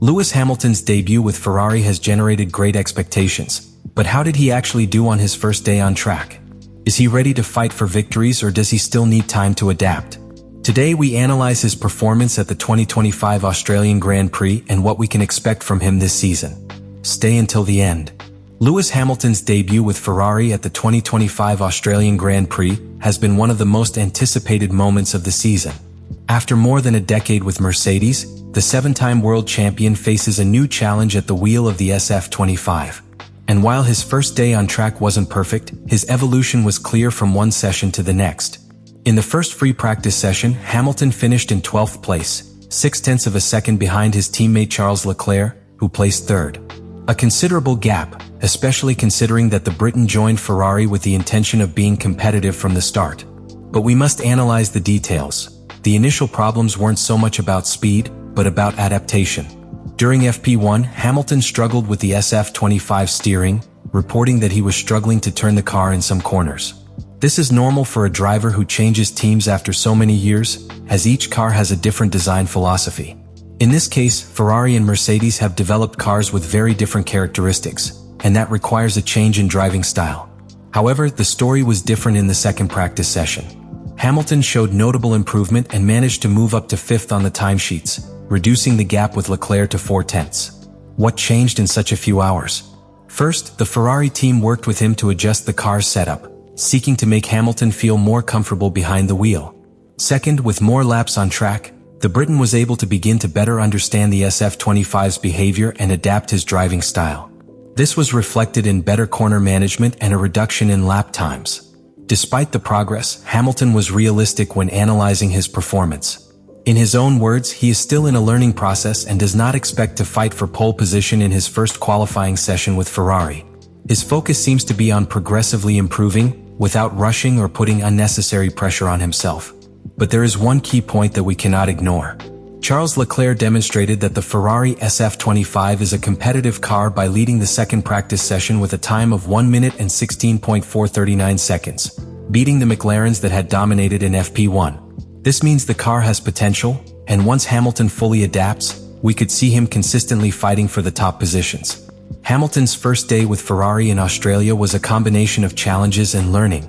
Lewis Hamilton's debut with Ferrari has generated great expectations, but how did he actually do on his first day on track? Is he ready to fight for victories, or does he still need time to adapt? Today we analyze his performance at the 2025 Australian Grand Prix and what we can expect from him this season. Stay until the end. Lewis Hamilton's debut with Ferrari at the 2025 Australian Grand Prix has been one of the most anticipated moments of the season. After more than a decade with Mercedes, the seven-time world champion faces a new challenge at the wheel of the SF25. And while his first day on track wasn't perfect, his evolution was clear from one session to the next. In the first free practice session, Hamilton finished in 12th place, 0.6 of a second behind his teammate Charles Leclerc, who placed third. A considerable gap, especially considering that the Briton joined Ferrari with the intention of being competitive from the start. But we must analyze the details. The initial problems weren't so much about speed, but about adaptation. During FP1, Hamilton struggled with the SF25 steering, reporting that he was struggling to turn the car in some corners. This is normal for a driver who changes teams after so many years, as each car has a different design philosophy. In this case, Ferrari and Mercedes have developed cars with very different characteristics, and that requires a change in driving style. However, the story was different in the second practice session. Hamilton showed notable improvement and managed to move up to 5th on the timesheets, reducing the gap with Leclerc to 0.4. What changed in such a few hours? First, the Ferrari team worked with him to adjust the car's setup, seeking to make Hamilton feel more comfortable behind the wheel. Second, with more laps on track, the Briton was able to begin to better understand the SF25's behavior and adapt his driving style. This was reflected in better corner management and a reduction in lap times. Despite the progress, Hamilton was realistic when analyzing his performance. In his own words, he is still in a learning process and does not expect to fight for pole position in his first qualifying session with Ferrari. His focus seems to be on progressively improving, without rushing or putting unnecessary pressure on himself. But there is one key point that we cannot ignore. Charles Leclerc demonstrated that the Ferrari SF25 is a competitive car by leading the second practice session with a time of 1 minute and 16.439 seconds, beating the McLarens that had dominated in FP1. This means the car has potential, and once Hamilton fully adapts, we could see him consistently fighting for the top positions. Hamilton's first day with Ferrari in Australia was a combination of challenges and learning.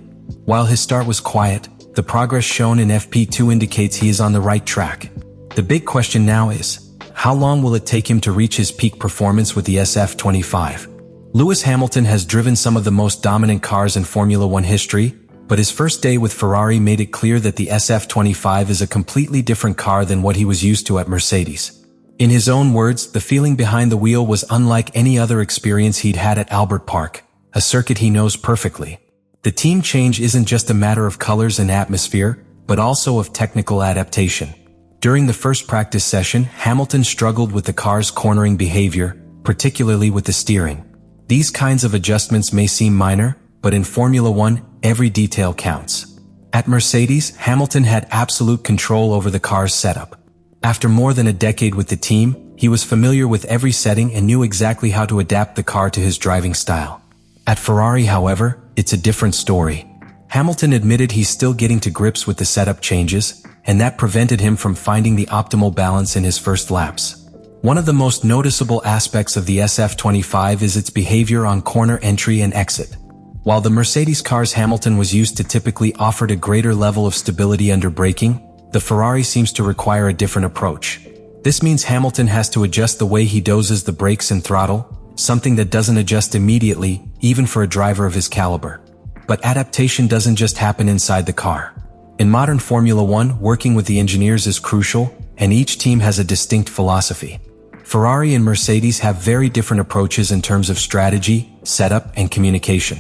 While his start was quiet, the progress shown in FP2 indicates he is on the right track. The big question now is, how long will it take him to reach his peak performance with the SF25? Lewis Hamilton has driven some of the most dominant cars in Formula One history, but his first day with Ferrari made it clear that the SF25 is a completely different car than what he was used to at Mercedes. In his own words, the feeling behind the wheel was unlike any other experience he'd had at Albert Park, a circuit he knows perfectly. The team change isn't just a matter of colors and atmosphere, but also of technical adaptation. During the first practice session, Hamilton struggled with the car's cornering behavior, particularly with the steering. These kinds of adjustments may seem minor, but in Formula One, every detail counts. At Mercedes, Hamilton had absolute control over the car's setup. After more than a decade with the team, he was familiar with every setting and knew exactly how to adapt the car to his driving style. At Ferrari, however, it's a different story. Hamilton admitted he's still getting to grips with the setup changes, and that prevented him from finding the optimal balance in his first laps. One of the most noticeable aspects of the SF25 is its behavior on corner entry and exit. While the Mercedes cars Hamilton was used to typically offered a greater level of stability under braking, the Ferrari seems to require a different approach. This means Hamilton has to adjust the way he doses the brakes and throttle, something that doesn't adjust immediately, even for a driver of his caliber. But adaptation doesn't just happen inside the car. In modern Formula One, working with the engineers is crucial, and each team has a distinct philosophy. Ferrari and Mercedes have very different approaches in terms of strategy, setup, and communication.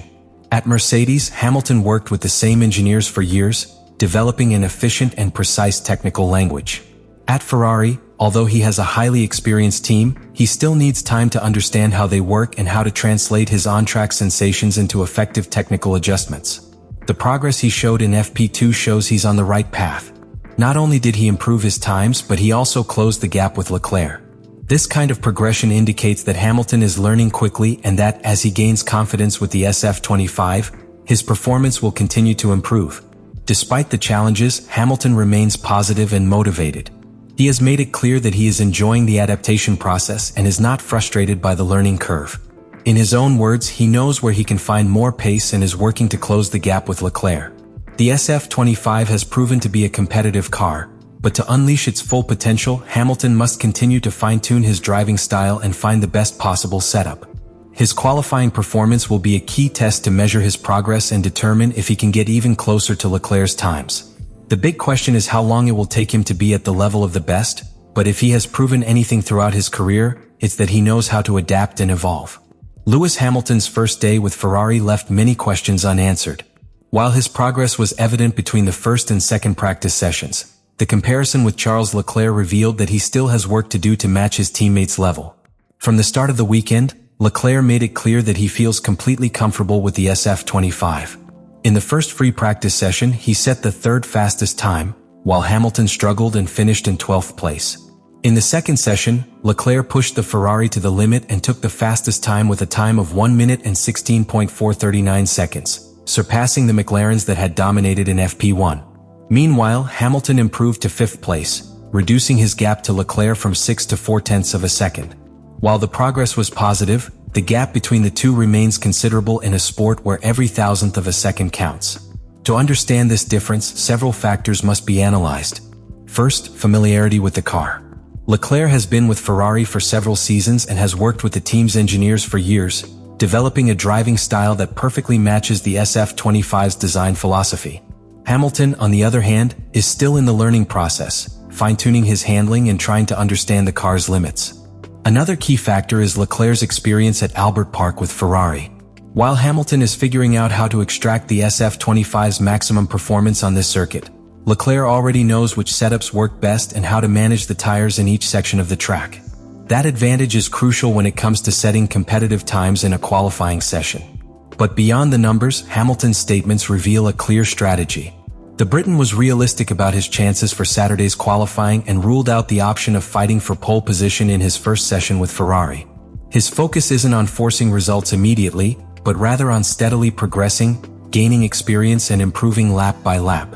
At Mercedes, Hamilton worked with the same engineers for years, developing an efficient and precise technical language. At Ferrari, although he has a highly experienced team, he still needs time to understand how they work and how to translate his on-track sensations into effective technical adjustments. The progress he showed in FP2 shows he's on the right path. Not only did he improve his times, but he also closed the gap with Leclerc. This kind of progression indicates that Hamilton is learning quickly and that, as he gains confidence with the SF25, his performance will continue to improve. Despite the challenges, Hamilton remains positive and motivated. He has made it clear that he is enjoying the adaptation process and is not frustrated by the learning curve. In his own words, he knows where he can find more pace and is working to close the gap with Leclerc. The SF25 has proven to be a competitive car, but to unleash its full potential, Hamilton must continue to fine-tune his driving style and find the best possible setup. His qualifying performance will be a key test to measure his progress and determine if he can get even closer to Leclerc's times. The big question is how long it will take him to be at the level of the best, but if he has proven anything throughout his career, it's that he knows how to adapt and evolve. Lewis Hamilton's first day with Ferrari left many questions unanswered. While his progress was evident between the first and second practice sessions, the comparison with Charles Leclerc revealed that he still has work to do to match his teammates' level. From the start of the weekend, Leclerc made it clear that he feels completely comfortable with the SF25. In the first free practice session, he set the third fastest time, while Hamilton struggled and finished in 12th place. In the second session, Leclerc pushed the Ferrari to the limit and took the fastest time with a time of 1 minute and 16.439 seconds, surpassing the McLarens that had dominated in FP1. Meanwhile, Hamilton improved to 5th place, reducing his gap to Leclerc from 6 to 0.4 of a second. While the progress was positive, the gap between the two remains considerable in a sport where every thousandth of a second counts. To understand this difference, several factors must be analyzed. First, familiarity with the car. Leclerc has been with Ferrari for several seasons and has worked with the team's engineers for years, developing a driving style that perfectly matches the SF25's design philosophy. Hamilton, on the other hand, is still in the learning process, fine-tuning his handling and trying to understand the car's limits. Another key factor is Leclerc's experience at Albert Park with Ferrari. While Hamilton is figuring out how to extract the SF25's maximum performance on this circuit, Leclerc already knows which setups work best and how to manage the tires in each section of the track. That advantage is crucial when it comes to setting competitive times in a qualifying session. But beyond the numbers, Hamilton's statements reveal a clear strategy. The Briton was realistic about his chances for Saturday's qualifying and ruled out the option of fighting for pole position in his first session with Ferrari. His focus isn't on forcing results immediately, but rather on steadily progressing, gaining experience and improving lap by lap.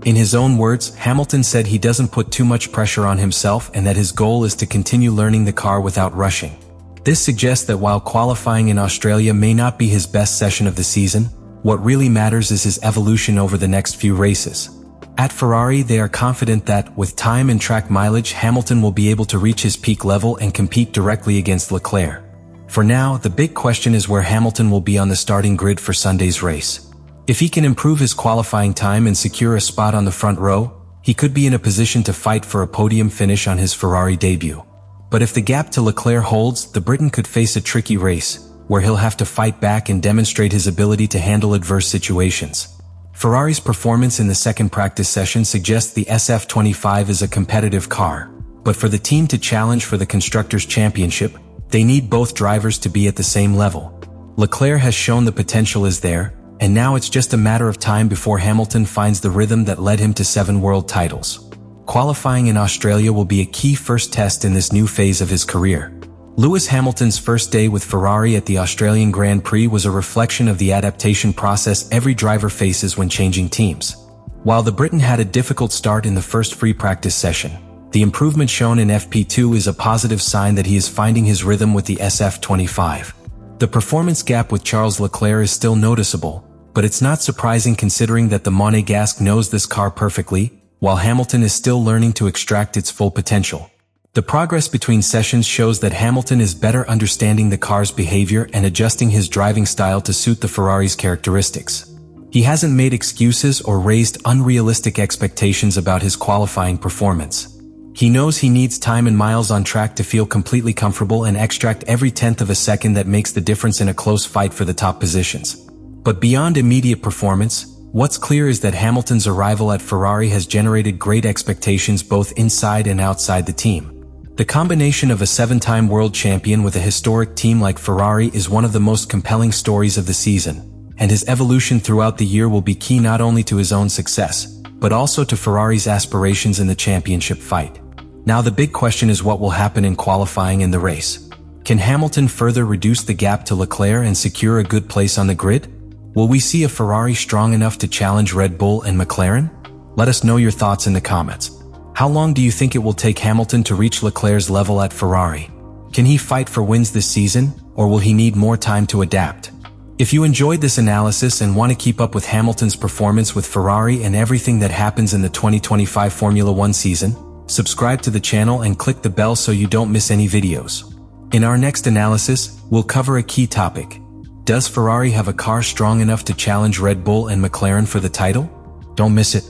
In his own words, Hamilton said he doesn't put too much pressure on himself and that his goal is to continue learning the car without rushing. This suggests that while qualifying in Australia may not be his best session of the season, what really matters is his evolution over the next few races. At Ferrari, they are confident that, with time and track mileage, Hamilton will be able to reach his peak level and compete directly against Leclerc. For now, the big question is where Hamilton will be on the starting grid for Sunday's race. If he can improve his qualifying time and secure a spot on the front row, he could be in a position to fight for a podium finish on his Ferrari debut. But if the gap to Leclerc holds, the Briton could face a tricky race, where he'll have to fight back and demonstrate his ability to handle adverse situations. Ferrari's performance in the second practice session suggests the SF25 is a competitive car, but for the team to challenge for the Constructors' Championship, they need both drivers to be at the same level. Leclerc has shown the potential is there, and now it's just a matter of time before Hamilton finds the rhythm that led him to 7 world titles. Qualifying in Australia will be a key first test in this new phase of his career. Lewis Hamilton's first day with Ferrari at the Australian Grand Prix was a reflection of the adaptation process every driver faces when changing teams. While the Briton had a difficult start in the first free practice session, the improvement shown in FP2 is a positive sign that he is finding his rhythm with the SF25. The performance gap with Charles Leclerc is still noticeable, but it's not surprising considering that the Monegasque knows this car perfectly, while Hamilton is still learning to extract its full potential. The progress between sessions shows that Hamilton is better understanding the car's behavior and adjusting his driving style to suit the Ferrari's characteristics. He hasn't made excuses or raised unrealistic expectations about his qualifying performance. He knows he needs time and miles on track to feel completely comfortable and extract every tenth of a second that makes the difference in a close fight for the top positions. But beyond immediate performance, what's clear is that Hamilton's arrival at Ferrari has generated great expectations both inside and outside the team. The combination of a 7-time world champion with a historic team like Ferrari is one of the most compelling stories of the season, and his evolution throughout the year will be key not only to his own success, but also to Ferrari's aspirations in the championship fight. Now the big question is what will happen in qualifying in the race. Can Hamilton further reduce the gap to Leclerc and secure a good place on the grid? Will we see a Ferrari strong enough to challenge Red Bull and McLaren? Let us know your thoughts in the comments. How long do you think it will take Hamilton to reach Leclerc's level at Ferrari? Can he fight for wins this season, or will he need more time to adapt? If you enjoyed this analysis and want to keep up with Hamilton's performance with Ferrari and everything that happens in the 2025 Formula One season, subscribe to the channel and click the bell so you don't miss any videos. In our next analysis, we'll cover a key topic. Does Ferrari have a car strong enough to challenge Red Bull and McLaren for the title? Don't miss it.